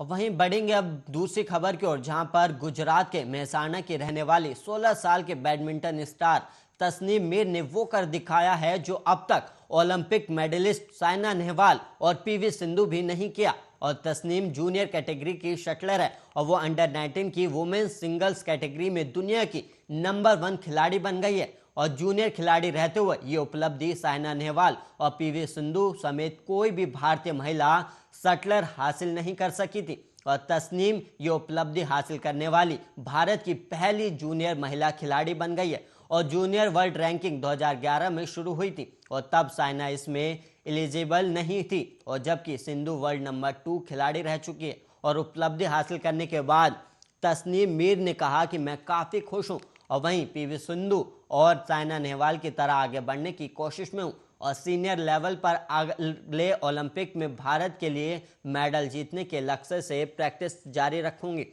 और वहीं बढ़ेंगे अब दूसरी खबर की ओर, जहां पर गुजरात के मेहसाणा की रहने वाली 16 साल के बैडमिंटन स्टार तस्नीम मीर ने वो कर दिखाया है जो अब तक ओलंपिक मेडलिस्ट साइना नेहवाल और पीवी सिंधु भी नहीं किया। और तस्नीम जूनियर कैटेगरी की शटलर है और वो अंडर 19 की वुमेन्स सिंगल्स कैटेगरी में दुनिया की नंबर 1 खिलाड़ी बन गई है। और जूनियर खिलाड़ी रहते हुए ये उपलब्धि साइना नेहवाल और पीवी सिंधु समेत कोई भी भारतीय महिला शटलर हासिल नहीं कर सकी थी। और तस्नीम ये उपलब्धि हासिल करने वाली भारत की पहली जूनियर महिला खिलाड़ी बन गई है। और जूनियर वर्ल्ड रैंकिंग 2011 में शुरू हुई थी और तब साइना इसमें एलिजिबल नहीं थी, और जबकि सिंधु वर्ल्ड नंबर 2 खिलाड़ी रह चुकी है। और उपलब्धि हासिल करने के बाद तस्नीम मीर ने कहा कि मैं काफ़ी खुश हूँ और वहीं पीवी सिंधु और साइना नेहवाल की तरह आगे बढ़ने की कोशिश में हूँ और सीनियर लेवल पर अगले ओलंपिक में भारत के लिए मेडल जीतने के लक्ष्य से प्रैक्टिस जारी रखूंगी।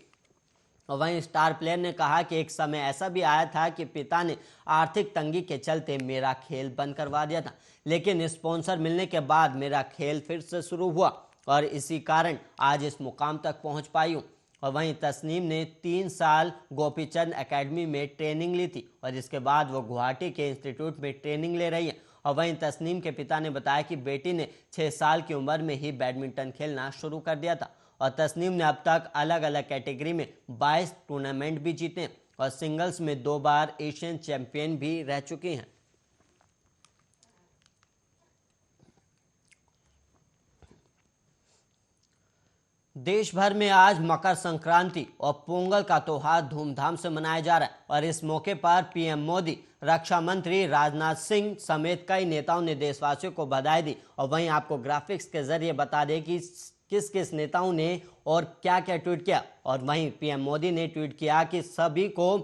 और वहीं स्टार प्लेयर ने कहा कि एक समय ऐसा भी आया था कि पिता ने आर्थिक तंगी के चलते मेरा खेल बंद करवा दिया था, लेकिन स्पॉन्सर मिलने के बाद मेरा खेल फिर से शुरू हुआ और इसी कारण आज इस मुकाम तक पहुंच पाई हूँ। और वहीं तस्नीम ने 3 साल गोपीचंद एकेडमी में ट्रेनिंग ली थी और इसके बाद वो गुवाहाटी के इंस्टीट्यूट में ट्रेनिंग ले रही है। और वहीं तस्नीम के पिता ने बताया कि बेटी ने 6 साल की उम्र में ही बैडमिंटन खेलना शुरू कर दिया था। और तस्नीम ने अब तक अलग अलग कैटेगरी में 22 टूर्नामेंट भी जीते हैं और सिंगल्स में 2 बार एशियन चैंपियन भी रह चुकी हैं। देश भर में आज मकर संक्रांति और पोंगल का त्योहार धूमधाम से मनाया जा रहा है और इस मौके पर पीएम मोदी, रक्षा मंत्री राजनाथ सिंह समेत कई नेताओं ने देशवासियों को बधाई दी। और वहीं आपको ग्राफिक्स के जरिए बता दें कि किस किस नेताओं ने और क्या क्या ट्वीट किया। और वहीं पीएम मोदी ने ट्वीट किया कि सभी को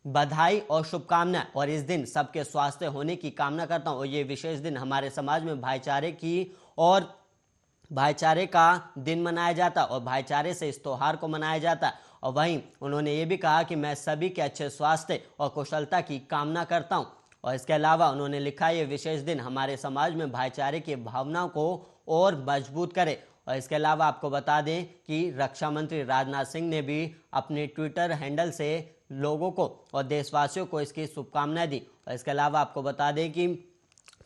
बधाई और शुभकामनाएं और इस दिन सबके स्वास्थ्य होने की कामना करता हूं। और ये विशेष दिन हमारे समाज में भाईचारे का दिन मनाया जाता है और भाईचारे से इस त्योहार को मनाया जाता है। और वहीं उन्होंने ये भी कहा कि मैं सभी के अच्छे स्वास्थ्य और कुशलता की कामना करता हूं। और इसके अलावा उन्होंने लिखा ये विशेष दिन हमारे समाज में भाईचारे की भावनाओं को और मजबूत करे। और इसके अलावा आपको बता दें कि रक्षा मंत्री राजनाथ सिंह ने भी अपने ट्विटर हैंडल से लोगों को और देशवासियों को इसकी शुभकामनाएं दी। और इसके अलावा आपको बता दें कि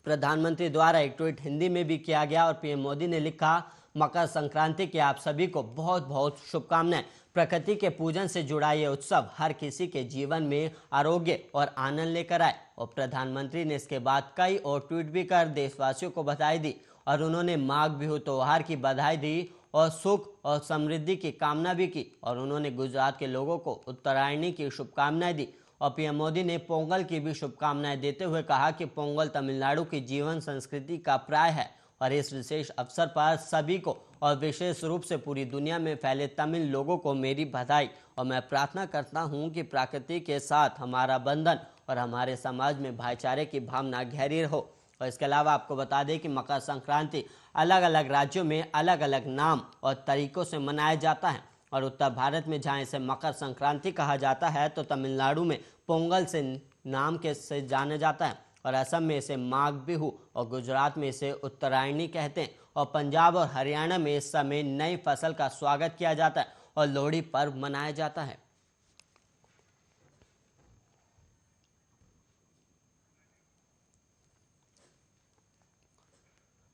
प्रधानमंत्री द्वारा एक ट्वीट हिंदी में भी किया गया और पीएम मोदी ने लिखा, मकर संक्रांति की आप सभी को बहुत बहुत शुभकामनाएं। प्रकृति के पूजन से जुड़ा ये उत्सव हर किसी के जीवन में आरोग्य और आनंद लेकर आए। और प्रधानमंत्री ने इसके बाद कई और ट्वीट भी कर देशवासियों को बधाई दी और उन्होंने माघ बिहू त्योहार की बधाई दी और सुख और समृद्धि की कामना भी की। और उन्होंने गुजरात के लोगों को उत्तरायणी की शुभकामनाएं दी। और पीएम मोदी ने पोंगल की भी शुभकामनाएं देते हुए कहा कि पोंगल तमिलनाडु की जीवन संस्कृति का प्राय है और इस विशेष अवसर पर सभी को और विशेष रूप से पूरी दुनिया में फैले तमिल लोगों को मेरी बधाई। और मैं प्रार्थना करता हूं कि प्रकृति के साथ हमारा बंधन और हमारे समाज में भाईचारे की भावना गहरी रहो। और इसके अलावा आपको बता दें कि मकर संक्रांति अलग अलग राज्यों में अलग अलग नाम और तरीकों से मनाया जाता है। और उत्तर भारत में जहां इसे मकर संक्रांति कहा जाता है तो तमिलनाडु में पोंगल से नाम के से जाना जाता है और असम में इसे माघ बिहू और गुजरात में इसे उत्तरायणी कहते हैं। और पंजाब और हरियाणा में इस समय नई फसल का स्वागत किया जाता है और लोहड़ी पर्व मनाया जाता है।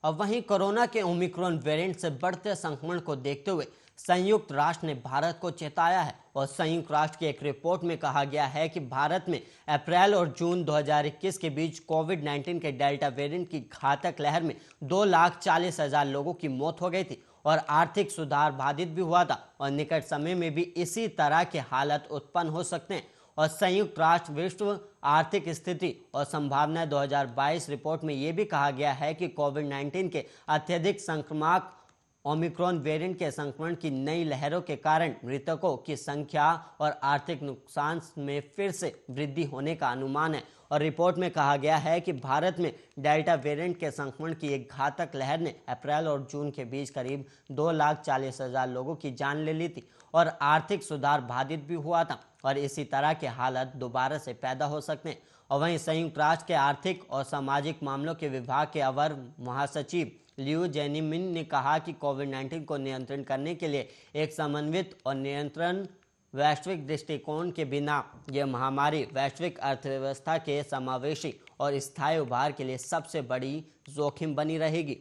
अब वहीं कोरोना के ओमिक्रॉन वेरिएंट से बढ़ते संक्रमण को देखते हुए संयुक्त राष्ट्र ने भारत को चेताया है। और संयुक्त राष्ट्र की एक रिपोर्ट में कहा गया है कि भारत में अप्रैल और जून 2021 के बीच कोविड-19 के डेल्टा वेरिएंट की घातक लहर में 2,40,000 लोगों की मौत हो गई थी और आर्थिक सुधार बाधित भी हुआ था और निकट समय में भी इसी तरह के हालत उत्पन्न हो सकते हैं। और संयुक्त राष्ट्र विश्व आर्थिक स्थिति और संभावना 2022 रिपोर्ट में यह भी कहा गया है कि कोविड-19 के अत्यधिक संक्रामक ओमिक्रॉन वेरिएंट के संक्रमण की नई लहरों के कारण मृतकों की संख्या और आर्थिक नुकसान में फिर से वृद्धि होने का अनुमान है। और रिपोर्ट में कहा गया है कि भारत में डेल्टा वेरिएंट के संक्रमण की एक घातक लहर ने अप्रैल और जून के बीच करीब 2,40,000 लोगों की जान ले ली थी और आर्थिक सुधार बाधित भी हुआ था और इसी तरह के हालत दोबारा से पैदा हो सकते हैं। और वहीं संयुक्त राष्ट्र के आर्थिक और सामाजिक मामलों के विभाग के अवर महासचिव लियू जेनिमिन ने कहा कि कोविड-19 को नियंत्रण करने के लिए एक समन्वित और नियंत्रण वैश्विक दृष्टिकोण के बिना यह महामारी वैश्विक अर्थव्यवस्था के समावेशी और स्थायी उभार के लिए सबसे बड़ी जोखिम बनी रहेगी।